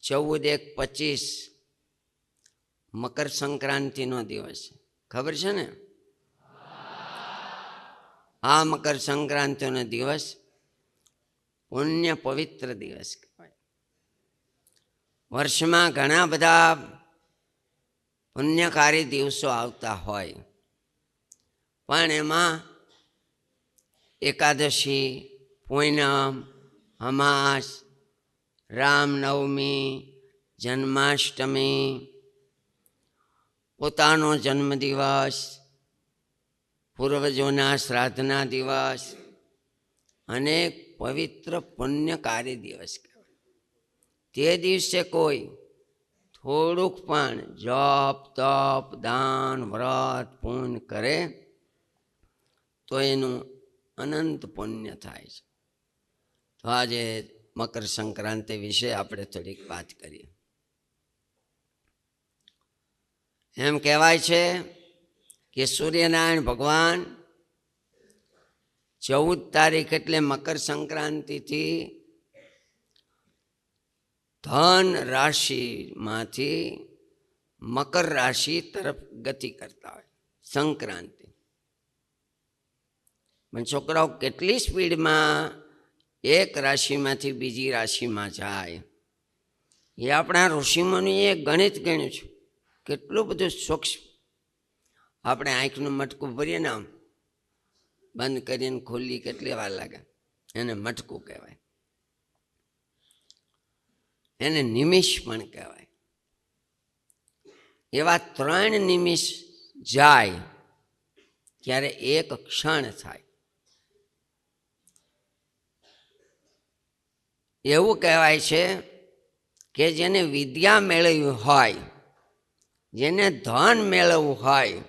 14/1/25 મકર સંક્રાંતિનો દિવસ, ખબર છે ને? આ મકર સંક્રાંતિનો દિવસ પુણ્ય પવિત્ર દિવસ કહેવાય. વર્ષમાં ઘણા બધા પુણ્યકારી દિવસો આવતા હોય, પણ એમાં એકાદશી, પૂનમ, અમાસ, રામનવમી, જન્માષ્ટમી, પોતાનો જન્મદિવસ, પૂર્વજોના શ્રાદ્ધના દિવસ, અનેક પવિત્ર પુણ્યકારી દિવસ કહેવાય. તે દિવસે કોઈ થોડુંક પણ જપ, તપ, દાન, વ્રત, પૂન કરે તો એનું અનંત પુણ્ય થાય છે. તો આજે મકર સંક્રાંતિ વિશે આપણે થોડીક વાત કરીએ. એમ કહેવાય છે કે સૂર્યનારાયણ ભગવાન 14 તારીખ એટલે મકર સંક્રાંતિથી ધન રાશિમાંથી મકર રાશિ તરફ ગતિ કરતા હોય. સંક્રાંતિ પણ છોકરાઓ કેટલી સ્પીડમાં એક રાશિમાંથી બીજી રાશિમાં જાય એ આપણા ઋષિમુનિએ ગણિત ગણ્યું છે. કેટલું બધું સૂક્ષ્મ. આપણે આંખનું મટકું ભરીએ ને, આમ બંધ કરીને ખુલ્લી કેટલી વાર લાગે, એને મટકું કહેવાય. એને નિમિષ પણ કહેવાય. એવા 3 નિમિષ જાય ત્યારે એક ક્ષણ થાય. એવું કહેવાય છે કે જેને વિદ્યા મેળવી હોય, જેને ધન મેળવવું હોય,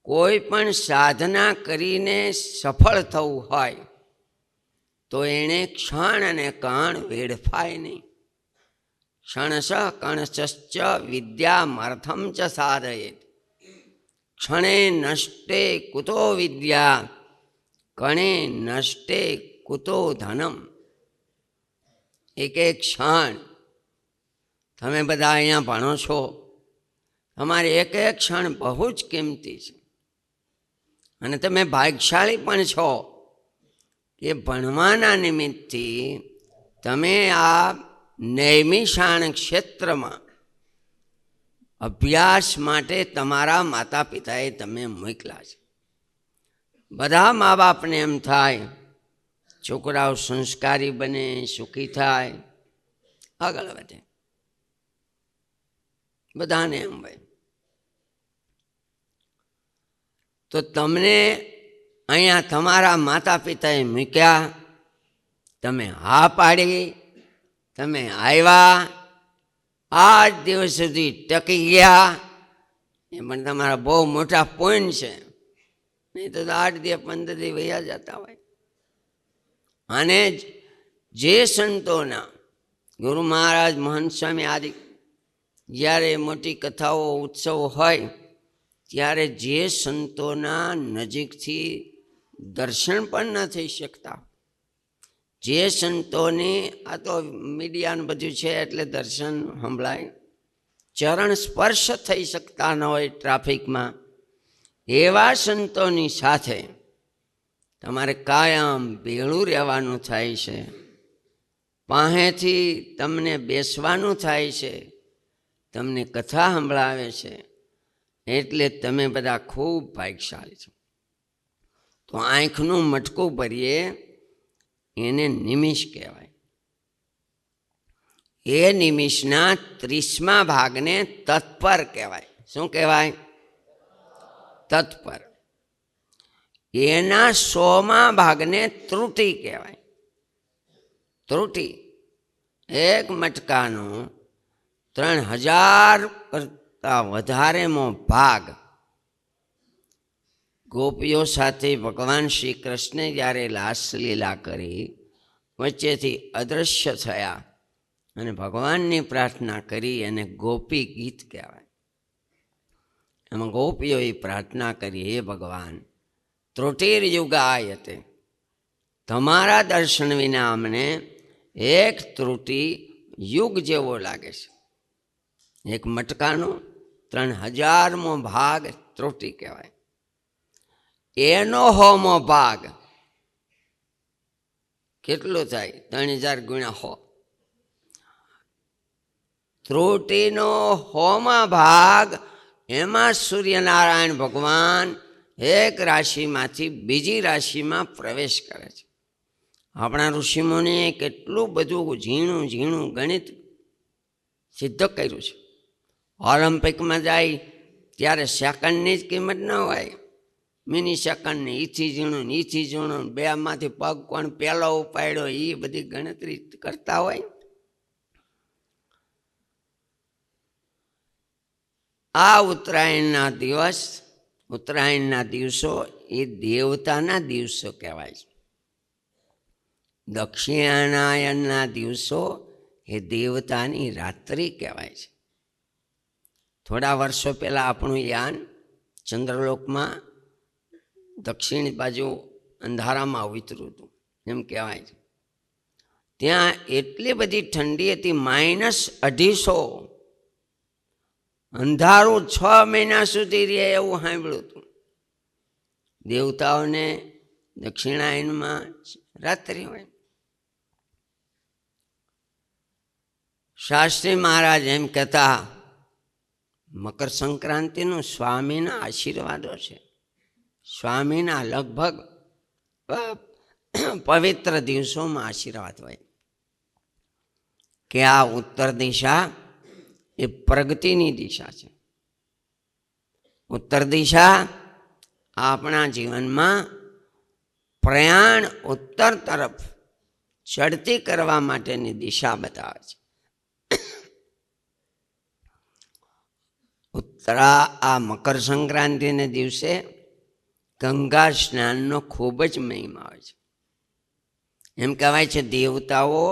કોઈ પણ સાધના કરીને સફળ થવું હોય તો એણે ક્ષણ અને કણ વેડફાય નહીં. ક્ષણશ કણશ્ચ વિદ્યામર્થમ ચ સાધયેત. ક્ષણે નષ્ટે કુતો વિદ્યા, કણે નષ્ટે કુતો ધનમ. એક એક ક્ષણ તમે બધા અહીંયા ભણો છો, તમારી એક એક ક્ષણ બહુ જ કિંમતી છે. અને તમે ભાગ્યશાળી પણ છો કે ભણવાના નિમિત્તથી તમે આ નૈમિષાણ ક્ષેત્રમાં અભ્યાસ માટે તમારા માતા પિતાએ તમે મોકલા છે. બધા મા બાપને એમ થાય છોકરાઓ સંસ્કારી બને, સુખી થાય, આગળ વધે. બધાને એમ હોય. તો તમને અહીંયા તમારા માતા પિતાએ મૂક્યા, તમે હા પાડી, તમે આવ્યા, આજ દિવસ સુધી ટકી ગયા, એ પણ તમારા બહુ મોટા પોઈન્ટ છે. નહીં તો 8 દી 15 દી વયા જતા હોય. અને જે સંતોના ગુરુ મહારાજ, મહંત સ્વામી આદિ જ્યારે મોટી કથાઓ, ઉત્સવ હોય ત્યારે જે સંતોના નજીકથી દર્શન પણ ન થઈ શકતા, જે સંતોની, આ તો મીડિયાનું બધું છે એટલે દર્શન સંભળાય, ચરણ સ્પર્શ થઈ શકતા ન હોય ટ્રાફિકમાં, એવા સંતોની સાથે તમારે કાયમ ભેળું રહેવાનું થાય છે. પાસેથી તમને બેસવાનું થાય છે, તમને કથા સંભળાવે છે, એટલે તમે બધા ખૂબ ભાગ્યશાળી છો. તો આંખનું મટકું ભરીએ એને નિમિષ કહેવાય. એ નિમિષના 30મા ભાગને તત્પર કહેવાય. શું કહેવાય? તત્પર. એના 100મા ભાગને ત્રુટિ કહેવાય. ત્રુટિ એક મટકાનો 3000 કરતા વધારેનો ભાગ ગોપીઓ સાથે ભગવાન શ્રી કૃષ્ણે જ્યારે રાસલીલા કરી, વચ્ચેથી અદૃશ્ય થયા અને ભગવાનની પ્રાર્થના કરી, અને ગોપી ગીત કહેવાય. એમાં ગોપીઓએ પ્રાર્થના કરી, હે ભગવાન, ત્રુટિર્યુગાયતે, તમારા દર્શન વિના અમને એક ત્રુટિ યુગ જેવો લાગે છે. એક મટકાનો 3000મો ભાગ ત્રુટિ કહેવાય. એનો 100મો ભાગ કેટલું થાય? 3000 ગુણ્યા 100. ત્રુટિનો 100મા ભાગ, એમાં સૂર્યનારાયણ ભગવાન એક રાશિમાંથી બીજી રાશિમાં પ્રવેશ કરે છે. આપણા ઋષિમુનિએ કેટલું બધું ઝીણું ઝીણું ગણિત સિદ્ધ કર્યું છે. ઓલિમ્પિકમાં જાય ત્યારે સેકન્ડની જ કિંમત ન હોય, મિની સેકન્ડ, ઈથી ઝીણું ઈથી ઝીણું, બેમાંથી પગ કોણ પહેલો ઉપાડ્યો, એ બધી ગણતરી કરતા હોય. આ ઉત્તરાયણના દિવસો એ દેવતાના દિવસો કહેવાય છે. દક્ષિણાયનના દિવસો એ દેવતાની રાત્રિ કહેવાય છે. થોડા વર્ષો પહેલાં આપણું યાન ચંદ્રલોકમાં દક્ષિણ બાજુ અંધારામાં ઉતર્યું હતું એમ કહેવાય છે. ત્યાં એટલી બધી ઠંડી હતી, -250. અંધારું 6 મહિના સુધી રહે એવું સાંભળ્યું હતું. દેવતાઓને દક્ષિણાયનમાં રાત્રિ હોય. શાસ્ત્રી મહારાજ એમ કહેતા, મકર સંક્રાંતિનું સ્વામીના આશીર્વાદો છે. સ્વામીના લગભગ પવિત્ર દિવસોમાં આશીર્વાદ હોય કે આ ઉત્તર દિશા એ પ્રગતિની દિશા છે. ઉત્તર દિશા આપણા જીવનમાં પ્રયાણ ઉત્તર તરફ ચડતી કરવા માટેની દિશા બતાવે છે. આ મકર સંક્રાંતિને દિવસે ગંગા સ્નાનનો ખૂબ જ મહિમા હોય છે. એમ કહેવાય છે દેવતાઓ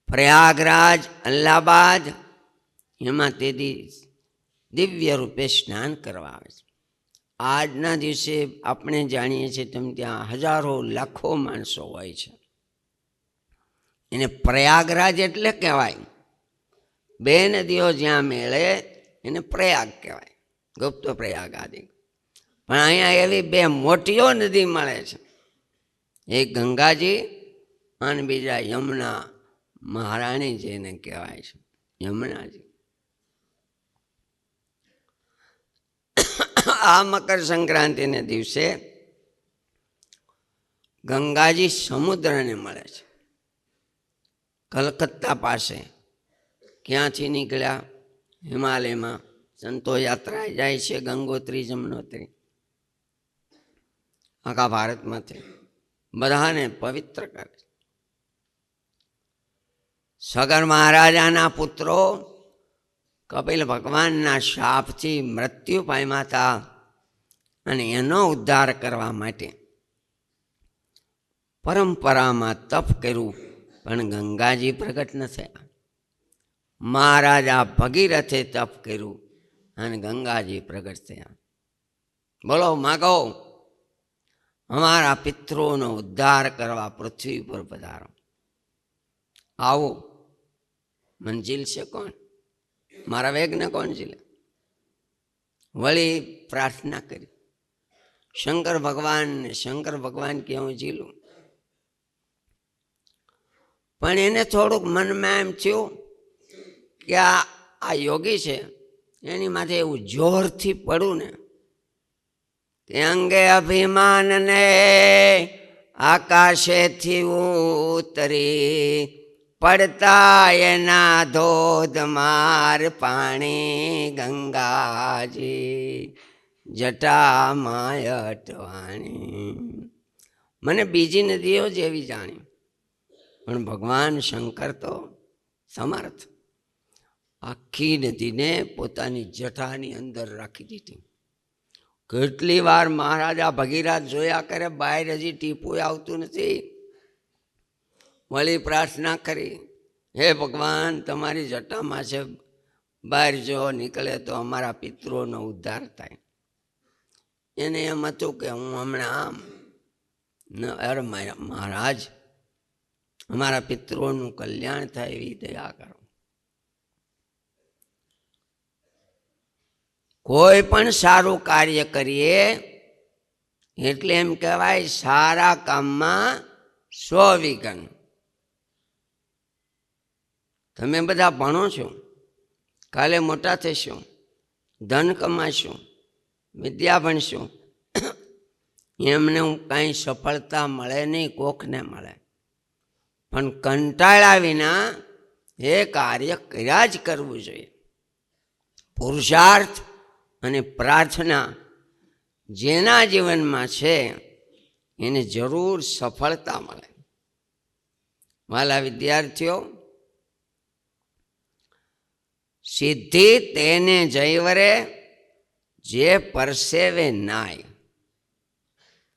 પ્રયાગરાજ, અલ્હાબાદ એમાં તેથી દિવ્ય રૂપે સ્નાન કરવા આવે છે. આજના દિવસે આપણે જાણીએ છીએ તેમ ત્યાં હજારો લાખો માણસો હોય છે. એને પ્રયાગરાજ એટલે કહેવાય. 2 નદીઓ જ્યાં મેળે એને પ્રયાગ કહેવાય, ગુપ્ત પ્રયાગ આદિ. પણ અહીંયા એવી 2 મોટીઓ નદી મળે છે, એક ગંગાજી અને બીજા યમુના મહારાણી જેને કહેવાય છે યમુનાજી. આ મકર સંક્રાંતિને દિવસે ગંગાજી સમુદ્રને મળે છે. કલકત્તા પાસે ક્યાંથી નીકળ્યા? હિમાલયમાં સંતો યાત્રા જાય છે, ગંગોત્રી જમનોત્રી, આખા ભારતમાંથી બધાને પવિત્ર કરે છે. સગર મહારાજાના પુત્રો કપિલ ભગવાનના શાપથી મૃત્યુ પામ્યા હતા અને એનો ઉદ્ધાર કરવા માટે પરંપરામાં તપ કર્યું, પણ ગંગાજી પ્રગટ ન થયા. મહારાજા ભગીરથે તપ કર્યું અને ગંગાજી પ્રગટ થયા. બોલો, માગો અમારા પિતૃઓનો ઉદ્ધાર કરવા પૃથ્વી પર પધારો. આવો, મંજિલ છે કોણ? મારા વેગને કોણ ઝીલે? વળી પ્રાર્થના કરી શંકર ભગવાન કે હું ઝીલું. પણ એને થોડુંક મનમાં એમ થયું કે આ યોગી છે, એની માથે એવું જોરથી પડું ને તે અંગે અભિમાનને આકાશેથી ઉતરી પડતા એના ધોધમાર પાણી ગંગાજી જટામાં અટવાણી. મને બીજી નદીઓ જેવી જાણી, પણ ભગવાન શંકર તો સમર્થ. આખી નદીને પોતાની જટાની અંદર રાખી દીધી. કેટલી વાર મહારાજા ભગીરથ જોયા કરે, બહાર હજી ટીપું આવતું નથી. વળી પ્રાર્થના કરી, હે ભગવાન, તમારી જટામાં છે, બહાર જો નીકળે તો અમારા પિતૃઓનો ઉદ્ધાર થાય. એને એમ હતું કે હું હમણાં આમ અરે મહારાજ અમારા પિતૃઓનું કલ્યાણ થાય એવી દયા કરો. કોઈ પણ સારું કાર્ય કરીએ એટલે એમ કહેવાય સારા કામમાં 100 વિઘન. તમે બધા ભણો છો, કાલે મોટા થશો, ધન કમાશો, વિદ્યા ભણશો, એમને કાંઈ સફળતા મળે નહીં, કોકને મળે. પણ કંટાળ્યા વિના એ કાર્ય કર્યા જ કરવું જોઈએ. પુરુષાર્થ અને પ્રાર્થના જેના જીવનમાં છે એને જરૂર સફળતા મળે. વાલા વિદ્યાર્થીઓ, સિદ્ધિ તેને જયવરે જે પરસેવે નાય.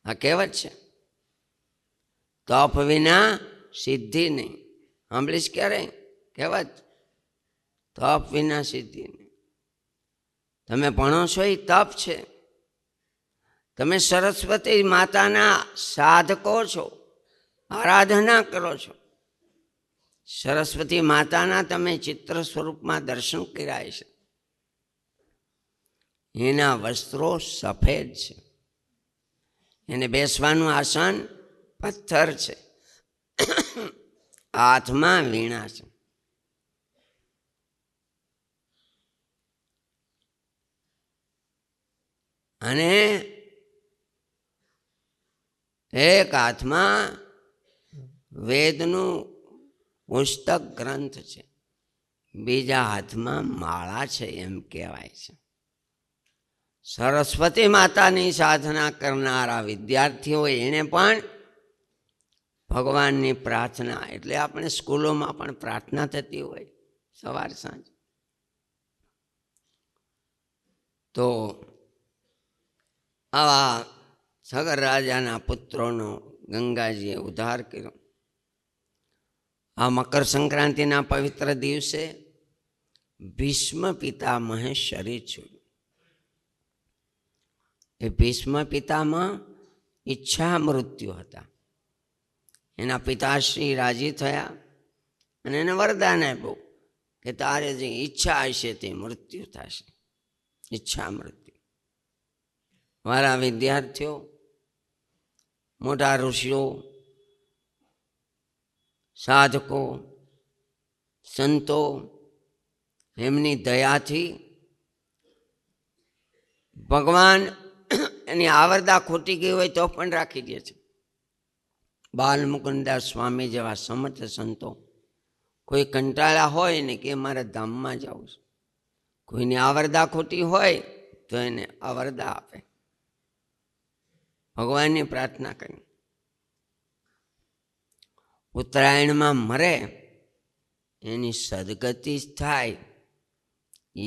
આ કહેવત છે. તપ વિના સિદ્ધિ નહીં. સાંભળીશ ક્યારે કહેવત? તપ વિના સિદ્ધિ નહીં. તમે ભણો છો એ તપ છે. તમે સરસ્વતી માતાના સાધકો છો, આરાધના કરો છો. સરસ્વતી માતાના તમે ચિત્ર સ્વરૂપમાં દર્શન કર્યા છે. એના વસ્ત્રો સફેદ છે, એને બેસવાનું આસન પથ્થર છે, હાથમાં વીણા છે. અને એક હાથમાં વેદનું પુસ્તક ગ્રંથ છે, બીજા હાથમાં માળા છે, એમ કહેવાય છે. સરસ્વતી માતાની સાધના કરનારા વિદ્યાર્થીઓ એને પણ ભગવાનની પ્રાર્થના, એટલે આપણે સ્કૂલોમાં પણ પ્રાર્થના થતી હોય સવાર સાંજ. તો આવા સગર રાજાના પુત્રોનો ગંગાજીએ ઉદ્ધાર કર્યો. આ મકર સંક્રાંતિના પવિત્ર દિવસે ભીષ્મ પિતામહે શરીર છોડ્યું. એ ભીષ્મ પિતામહ ઈચ્છા મૃત્યુ હતા. એના પિતાશ્રી રાજી થયા અને એને વરદાન આપ્યું કે તારે જે ઈચ્છા હશે તે મૃત્યુ થશે. ઈચ્છા મૃત્યુ. મારા વિદ્યાર્થીઓ, મોટા ઋષિઓ, સાધકો, સંતો, એમની દયાથી ભગવાન એની આવરદા ખોટી ગઈ હોય તો પણ રાખી દે છે. બાલમુકુદાસ સ્વામી જેવા સમર્થ સંતો કોઈ કંટાળા હોય ને કે મારે ધામમાં જવું છે, કોઈની આવરદા ખોટી હોય તો એને આવરદા આપે. ભગવાનની પ્રાર્થના કરી. ઉત્તરાયણમાં મરે એની સદગતિ થાય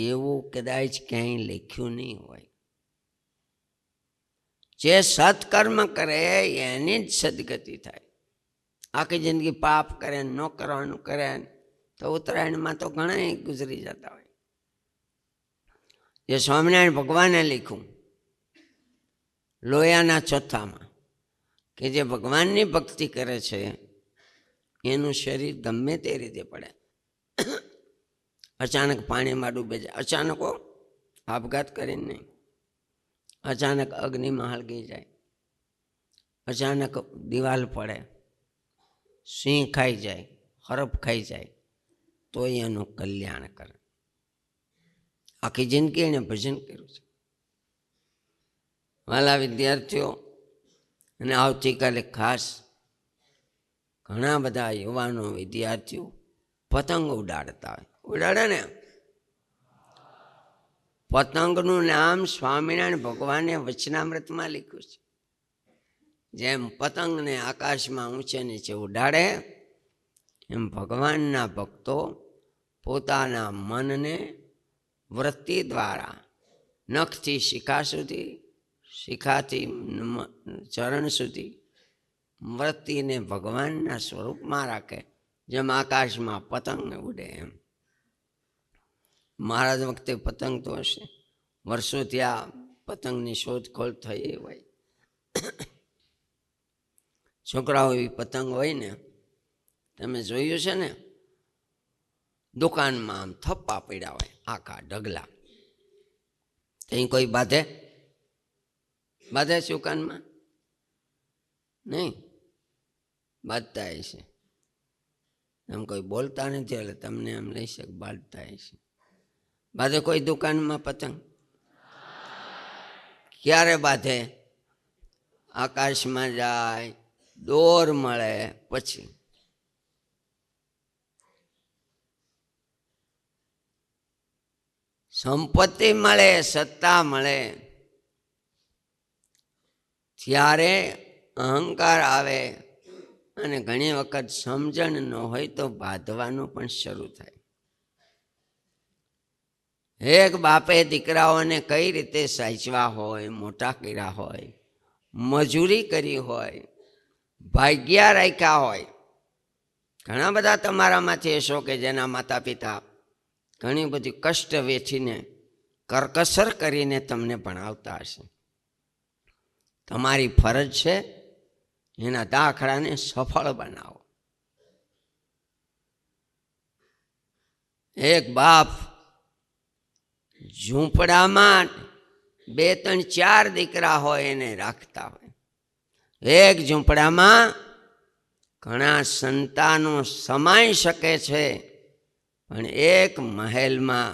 એવું કદાચ ક્યાંય લખ્યું નહીં હોય. જે સત્કર્મ કરે એની જ સદગતિ થાય. આખી જિંદગી પાપ કરે, ન કરવાનું કરે તો ઉત્તરાયણમાં તો ઘણા ગુજરી જતા હોય. જે સ્વામિનારાયણ ભગવાને લખ્યું લોયાના ચોથામાં કે જે ભગવાનની ભક્તિ કરે છે એનું શરીર ગમે તે રીતે પડે, અચાનક પાણીમાં ડૂબે જાય, અચાનક આપઘાત કરીને નહીં, અચાનક અગ્નિમાં હળગી જાય, અચાનક દિવાલ પડે, સિંહ ખાઈ જાય, હરફ ખાઈ જાય, તો એનું કલ્યાણ કરે. આખી જિંદગી એને ભજન કર્યું છે. વાલા વિદ્યાર્થીઓ, અને આવતીકાલે ખાસ ઘણા બધા યુવાનો વિદ્યાર્થીઓ પતંગ ઉડાડતા હોય. ઉડાડે ને? પતંગનું નામ સ્વામિનારાયણ ભગવાને વચનામૃતમાં લખ્યું છે. જેમ પતંગને આકાશમાં ઊંચે નીચે ઉડાડે એમ ભગવાનના ભક્તો પોતાના મનને વૃત્તિ દ્વારા નખથી શિખા સુધી, શિખાથી ચરણ સુધી વૃત્તિને ભગવાનના સ્વરૂપમાં રાખે, જેમ આકાશમાં પતંગ ઉડે એમ. મહારાજ વખતે પતંગ તો હશે, વર્ષોથી આ પતંગની શોધખોળ થઈ હોય. છોકરાઓ એવી પતંગ હોય ને તમે જોયું છે ને, દુકાનમાં આમ થપ્પા પડ્યા હોય આખા ઢગલા, ત્યાં કોઈ બાંધે છે દુકાનમાં? નહીં, બાંધતા છે. એમ કોઈ બોલતા નથી એટલે તમને એમ લઈ શકે બાંધતા છે. બાંધે કોઈ દુકાનમાં પતંગ? ક્યારે બાંધે? આકાશમાં જાય, દોર મળે પછી. સંપત્તિ મળે, સત્તા મળે, ત્યારે અહંકાર આવે અને ઘણી વખત સમજણ ન હોય તો બાંધવાનું પણ શરૂ થાય. એક બાપે દીકરાઓને કઈ રીતે સાચવા હોય, મોટા કર્યા હોય, મજૂરી કરી હોય, ભાગ્યા રાખ્યા હોય. ઘણા બધા તમારામાંથી હશો કે જેના માતા પિતા ઘણી બધી કષ્ટ વેઠીને, કરકસર કરીને તમને ભણાવતા હશે. તમારી ફરજ છે એના દાખલાને સફળ બનાવો. એક બાપ ઝૂંપડામાં 2, 3, 4 દીકરા હોય એને રાખતા હોય. એક ઝૂંપડામાં ઘણા સંતાનો સમાઈ શકે છે, પણ એક મહેલમાં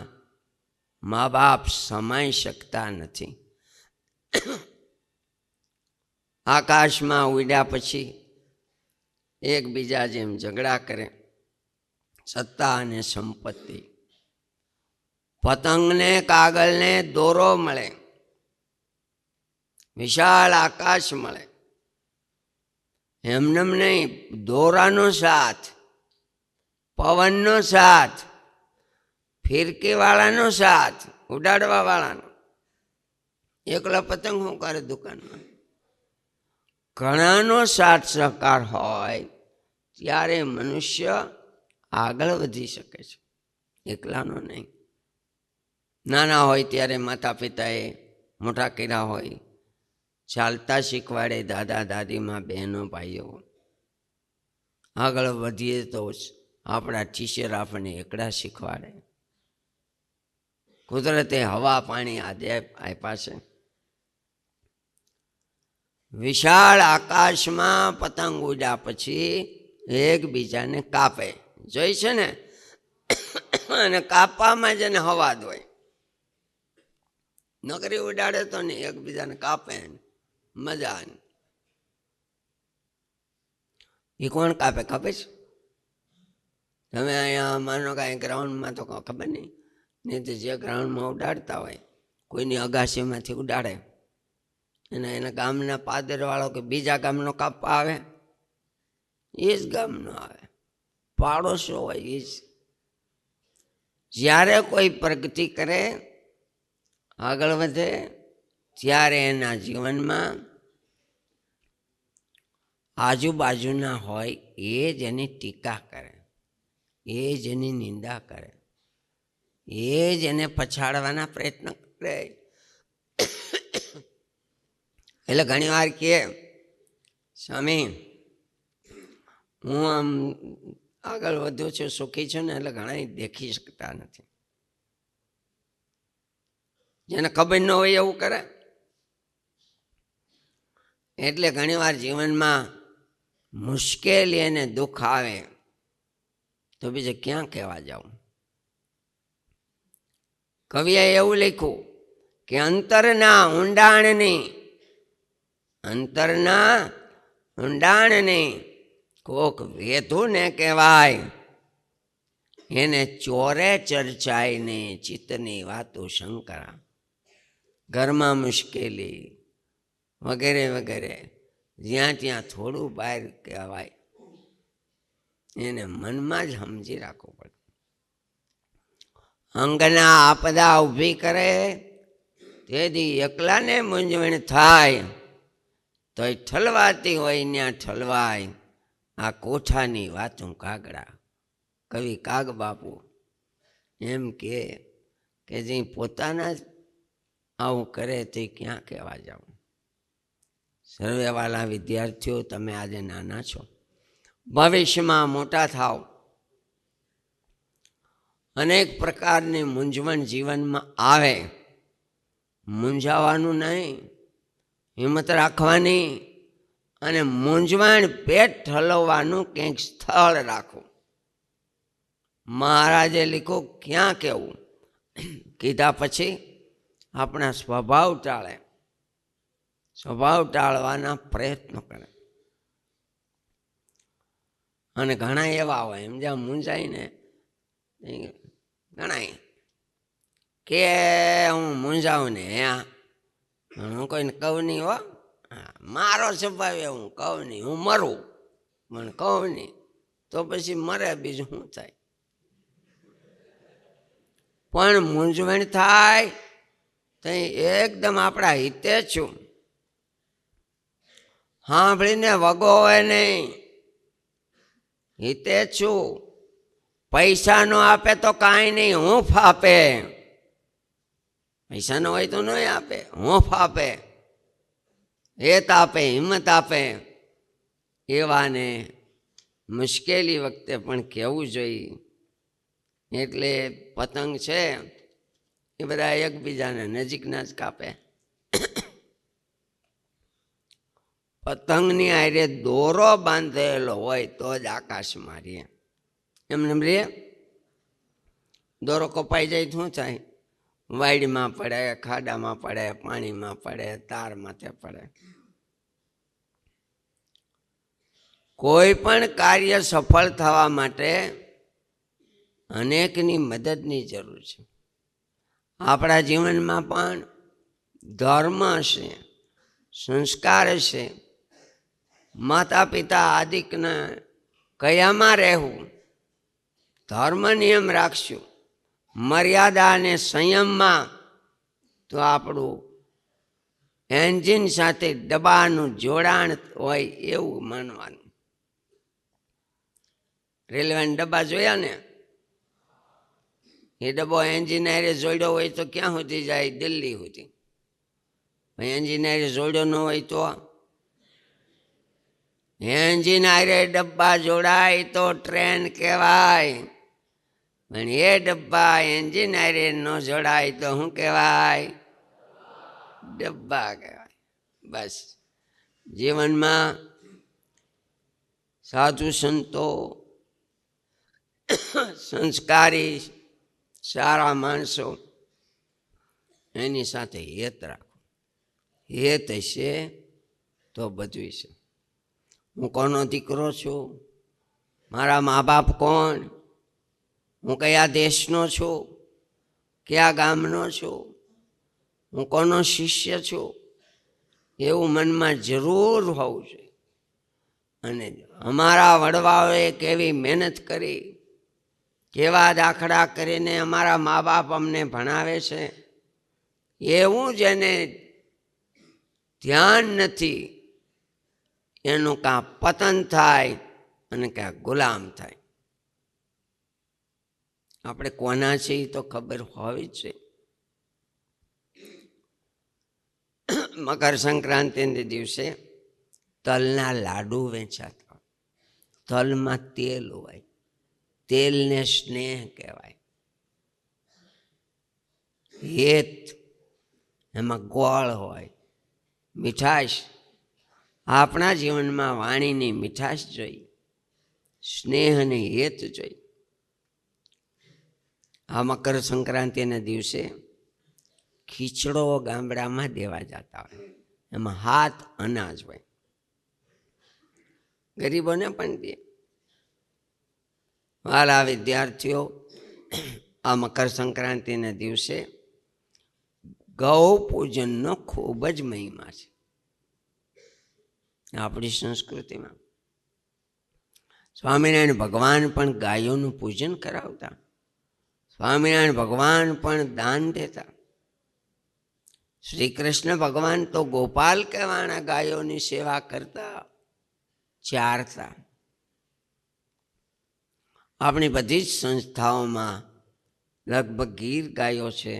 મા બાપ સમાઈ શકતા નથી. આકાશમાં ઉડ્યા પછી એકબીજા જેમ ઝઘડા કરે, સત્તા અને સંપત્તિ. પતંગને કાગળને દોરો મળે, વિશાળ આકાશ મળે, એમનેમ નહીં, દોરાનો સાથ, પવનનો સાથ, ફિરકીવાળાનો સાથ, ઉડાડવા વાળાનો. એકલા પતંગ શું કરે દુકાનમાં? ઘણાનો સાથ સહકાર હોય ત્યારે મનુષ્ય આગળ વધી શકે છે, એકલાનો નહીં. નાના હોય ત્યારે માતા પિતાએ મોટા કર્યા હોય, ચાલતા શીખવાડે દાદા દાદીમાં, બહેનો ભાઈઓ. આગળ વધીએ તો આપણા ટીચર આપણને એકડા શીખવાડે. કુદરતે હવા પાણી આદે આપ્યા છે. વિશાળ આકાશમાં પતંગ ઉડ્યા પછી એકબીજાને કાપે, જોઈ છે ને? અને કાપવામાં જેને હવા દોય, નકરી ઉડાડે તો ને એકબીજાને કાપે, મજા. એ કોણ કાપે ખબર છે? તમે અહીંયા માનો કે ગ્રાઉન્ડમાં તો ખબર નહીં તો જે ગ્રાઉન્ડમાં ઉડાડતા હોય, કોઈની અગાસીમાંથી ઉડાડે, એના ગામના પાદરવાળો કે બીજા ગામનો કાપવા આવે, એ જ ગામનો આવે, પાડોશો હોય એ જ. જ્યારે કોઈ પ્રગતિ કરે, આગળ વધે, ત્યારે એના જીવનમાં આજુબાજુના હોય એ જ એની ટીકા કરે, એ જ એની નિંદા કરે, એ જ એને પછાડવાના પ્રયત્ન કરે. એટલે ઘણી વાર કહે, સ્વામી હું આમ આગળ વધુ છું, સુખી છું ને, એટલે ઘણા દેખી શકતા નથી. જેને ખબર ન હોય એવું કરે. એટલે ઘણી વાર જીવનમાં મુશ્કેલી અને દુઃખ આવે તો બીજે ક્યાં કહેવા જાઉં. કવિએ એવું લખ્યું કે અંતરના ઊંડાણની, અંતરના ઊંડાણની કોક વેધું ને કહેવાય, એને ચોરે ચર્ચાઈને ચિત્તની વાતો શંકરા. ઘરમાં મુશ્કેલી વગેરે વગેરે, જ્યાં ત્યાં થોડું બહાર કહેવાય, એને મનમાં જ સમજી રાખવું પડે. અંગના આપદા ઊભી કરે તેથી એકલાને મૂંઝવણ થાય, તોય ઠલવાતી હોય ત્યાં ઠલવાય, આ કોઠાની વાતું કાગડા. કવિ કાગ બાપુ એમ કે જે પોતાના જ આવું કરે તે ક્યાં કહેવા જાવ. સર્વેવાલા વિદ્યાર્થીઓ, તમે આજે નાના છો, ભવિષ્યમાં મોટા થાવ, અનેક પ્રકારની મૂંઝવણ જીવનમાં આવે. મૂંઝાવાનું નહીં, હિંમત રાખવાની, અને મૂંઝવણ પેટ ઠલવવાનું કંઈક સ્થળ રાખો. મહારાજે લીખું ક્યાં કહેવું, કીધા પછી આપણા સ્વભાવ ટાળે, સ્વભાવ ટાળવાના પ્રયત્નો કરે. અને ઘણા એવા હોય એમ જ્યાં મૂંઝાઈને ઘણા કે હું મૂંઝાવું ને હું કોઈને કહું નહીં, હો મારો સ્વભાવ હું કહું નહીં, હું મરું પણ કહું નહીં, તો પછી મરે બીજું શું થાય. પણ મૂંઝવણ થાય તો એકદમ આપણા હિતે છું, સાંભળીને વગો હોય નહીં, હિતે છું. પૈસા નો આપે તો કાંઈ નહીં, હૂંફ આપે. પૈસા નો હોય તો નહીં આપે, હૂંફ આપે, હેત આપે, હિંમત આપે. એવાને મુશ્કેલી વખતે પણ કહેવું જોઈએ. એટલે પતંગ છે એ બધા એકબીજાને નજીકના જ કાપે. પતંગની આરે દોરો બાંધેલો હોય તો જ આકાશમાં રહે. એમને રે દોરો કપાઈ જાય શું થાય? વાડીમાં પડે, ખાડામાં પડે, પાણીમાં પડે, તાર માથે પડે. કોઈ પણ કાર્ય સફળ થવા માટે અનેકની મદદની જરૂર છે. આપણા જીવનમાં પણ ધર્મ હશે, સંસ્કાર હશે, માતા પિતા આદિકના કયામાં રહેવું, ધર્મ નિયમ રાખશું, મર્યાદા અને સંયમમાં, તો આપણું એન્જિન સાથે ડબ્બાનું જોડાણ હોય એવું માનવાનું. રેલવેના ડબ્બા જોયા ને, એ ડબ્બો એન્જિનિયરે જોડ્યો હોય તો ક્યાં સુધી જાય? દિલ્હી સુધી. એન્જિનિયરે જોડ્યો ન હોય તો એન્જિનિયરે ડબ્બા જોડાય તો ટ્રેન કહેવાય, પણ એ ડબ્બા એન્જિનિયરે ન જોડાય તો શું કહેવાય? ડબ્બા કહેવાય. બસ જીવનમાં સાધુ સંતો, સંસ્કારી સારા માણસો, એની સાથે હેત રાખો. હેત હશે તો બધું છે. હું કોનો દીકરો છું? મારા મા બાપ કોણ? હું કયા દેશનો છું? કયા ગામનો છું? હું કોનો શિષ્ય છું? એવું મનમાં જરૂર હોવું જોઈએ. અને અમારા વડવાઓએ કેવી મહેનત કરી, કેવા દાખલા કરીને અમારા મા બાપ અમને ભણાવે છે, એવું જેને ધ્યાન નથી એનું કાં પતન થાય અને કાં ગુલામ થાય. આપણે કોના છીએ તો ખબર હોવી જ છે. મકર સંક્રાંતિને દિવસે તલના લાડુ વેચાતા. તલમાં તેલ હોય, તેલને સ્નેહ કહેવાય. હેત, એમાં ગોળ હોય, મીઠાશ. આપણા જીવનમાં વાણીની મીઠાશ જોઈ, સ્નેહ અને હેત જોઈ. આ મકર સંક્રાંતિના દિવસે ખીચડો ગામડામાં દેવા જતા હોય, એમાં હાથ અનાજ હોય, ગરીબોને પણ દે. વાલા વિદ્યાર્થીઓ, આ મકર સંક્રાંતિના દિવસે ગૌ પૂજનનો ખૂબ જ મહિમા છે આપણી સંસ્કૃતિમાં. સ્વામિનારાયણ ભગવાન પણ ગાયોનું પૂજન કરાવતા. સ્વામિનારાયણ ભગવાન પણ દાન દેતા. શ્રી કૃષ્ણ ભગવાન તો ગોપાલ કહેવાના, ગાયોની સેવા કરતા, ચારતા. આપણી બધી જ સંસ્થાઓમાં લગભગ ગીર ગાયો છે,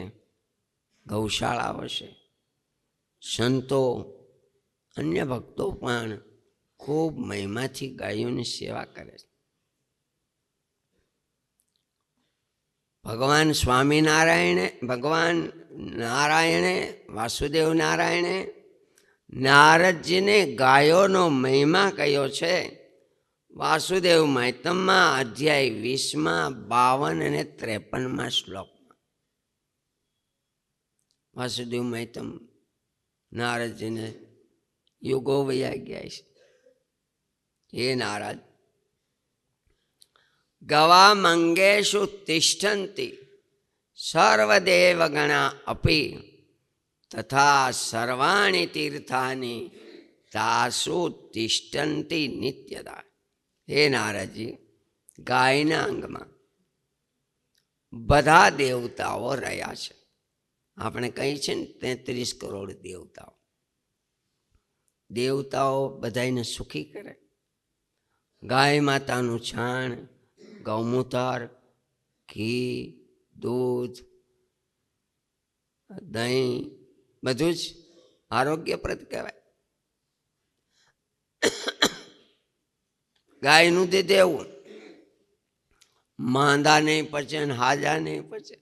ગૌશાળાઓ છે. સંતો, અન્ય ભક્તો પણ ખૂબ મહિમાથી ગાયોની સેવા કરે છે. ભગવાન નારાયણે વાસુદેવ નારાયણે નારદજીને ગાયોનો મહિમા કયો છે. વાસુદેવ મૈતમમાં અધ્યાય 20માં 52 અને 53માં શ્લોકમાં. વાસુદેવ મૈતમ નારદજીને યુગો વયા ગયા છે. હે નારદ, ગવા મંગેશુ તિષ્ઠન્તિ સર્વદેવગણા અપી તથા સર્વાણી તીર્થાની તાસુ તિષ્ઠન્તિ નિત્યદા. હે નારદજી, ગાયના અંગમાં બધા દેવતાઓ રહ્યા છે. આપણે કહી છે ને 33 કરોડ દેવતાઓ. દેવતાઓ બધાને સુખી કરે. ગાય માતાનું છાણ, ગૌમૂત્ર, ઘી, દૂધ, દહીં બધું જ આરોગ્યપ્રદ કહેવાય. ગાયનું દૂધ એવું માંદા નહીં પચે ને હાજા નહીં પચે.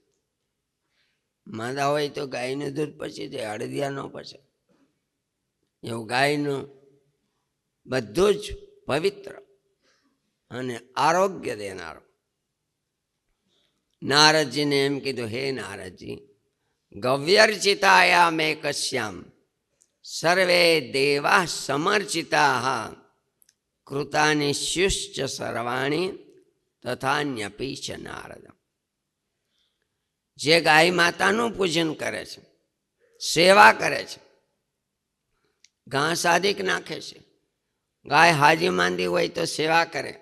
માંદા હોય તો ગાયનું દૂધ પચી જાય, હળદિયા ન પચે. એવું ગાયનું બધું જ પવિત્ર અને આરોગ્ય દેનારો. નારદજીને એમ કીધું, હે નારદજી, ગવ્યર્ચિતાયા મેં કશ્યામ સર્વે દેવા સમર્ચિતા કૃતાની શુશ્ચ સર્વાણી તથાન્યપી ચ નારદ. જે ગાય માતાનું પૂજન કરે છે, સેવા કરે છે, ઘાસ આદિક નાખે છે, ગાય હાજી માંદી હોય તો સેવા કરે,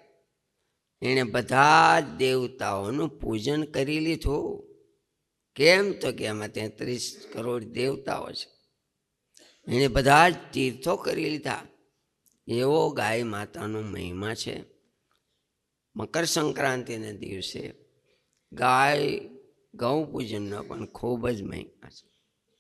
એણે બધા જ દેવતાઓનું પૂજન કરી લીધું. કેમ? તો કે એમાં 33 કરોડ દેવતાઓ છે, એણે બધા જ તીર્થો કરી લીધા. એવો ગાય માતાનો મહિમા છે. મકર સંક્રાંતિના દિવસે ગૌ પૂજનનો પણ ખૂબ જ મહિમા છે.